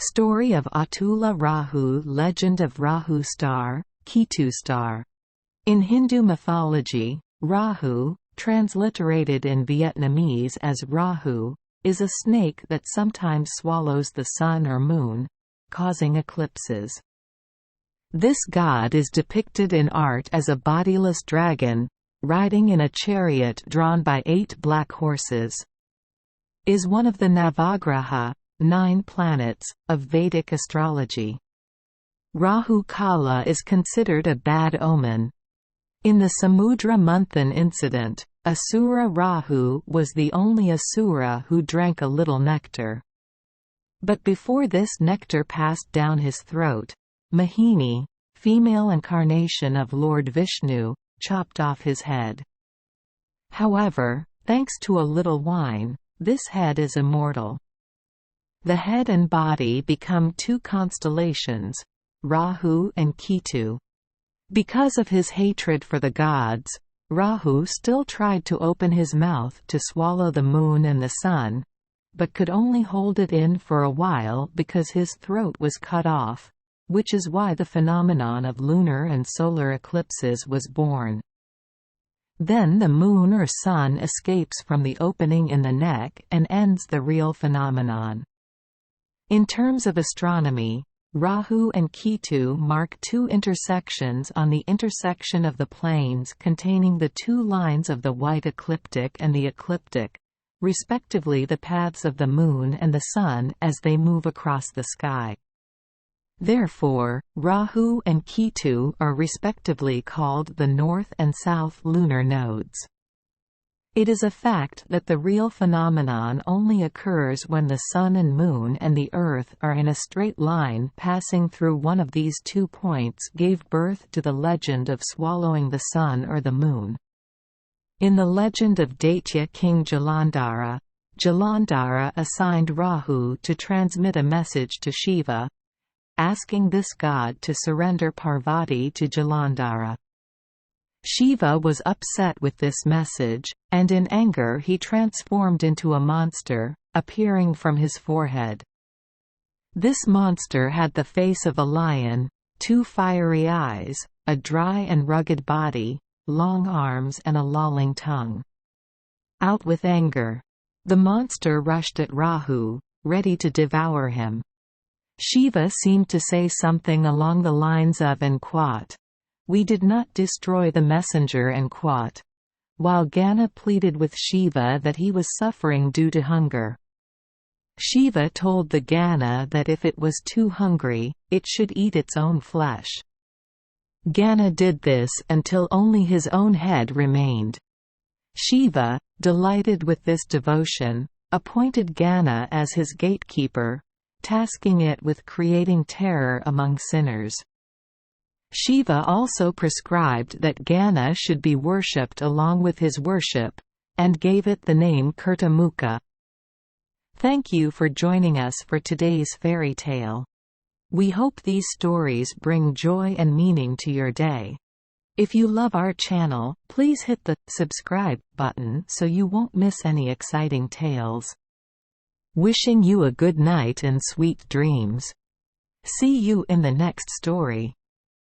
Story of Atula Rahu, Legend of Rahu star, Ketu star. In Hindu mythology, Rahu, transliterated in Vietnamese as Rahu, is a snake that sometimes swallows the sun or moon, causing eclipses. This god is depicted in art as a bodiless dragon, riding in a chariot drawn by 8 black horses. Is one of the Navagraha, 9 planets, of Vedic astrology. Rahu Kala is considered a bad omen. In the Samudra Manthan incident, Asura Rahu was the only Asura who drank a little nectar. But before this nectar passed down his throat, Mohini, female incarnation of Lord Vishnu, chopped off his head. However, thanks to a little wine, this head is immortal. The head and body become 2 constellations, Rahu and Ketu. Because of his hatred for the gods, Rahu still tried to open his mouth to swallow the moon and the sun, but could only hold it in for a while because his throat was cut off, which is why the phenomenon of lunar and solar eclipses was born. Then the moon or sun escapes from the opening in the neck and ends the real phenomenon. In terms of astronomy, Rahu and Ketu mark 2 intersections on the intersection of the planes containing the 2 lines of the white ecliptic and the ecliptic, respectively the paths of the moon and the sun as they move across the sky. Therefore, Rahu and Ketu are respectively called the north and south lunar nodes. It is a fact that the real phenomenon only occurs when the sun and moon and the earth are in a straight line. Passing through one of these 2 points gave birth to the legend of swallowing the sun or the moon. In the legend of Daitya king Jalandhara, Jalandhara assigned Rahu to transmit a message to Shiva, asking this god to surrender Parvati to Jalandhara. Shiva was upset with this message, and in anger he transformed into a monster, appearing from his forehead. This monster had the face of a lion, 2 fiery eyes, a dry and rugged body, long arms and a lolling tongue. Out with anger, the monster rushed at Rahu, ready to devour him. Shiva seemed to say something along the lines of "and quat. We did not destroy the messenger and quat," while Gana pleaded with Shiva that he was suffering due to hunger. Shiva told the Gana that if it was too hungry, it should eat its own flesh. Gana did this until only his own head remained. Shiva, delighted with this devotion, appointed Gana as his gatekeeper, tasking it with creating terror among sinners. Shiva also prescribed that Gana should be worshipped along with his worship, and gave it the name Kirtamukha. Thank you for joining us for today's fairy tale. We hope these stories bring joy and meaning to your day. If you love our channel, please hit the subscribe button so you won't miss any exciting tales. Wishing you a good night and sweet dreams. See you in the next story.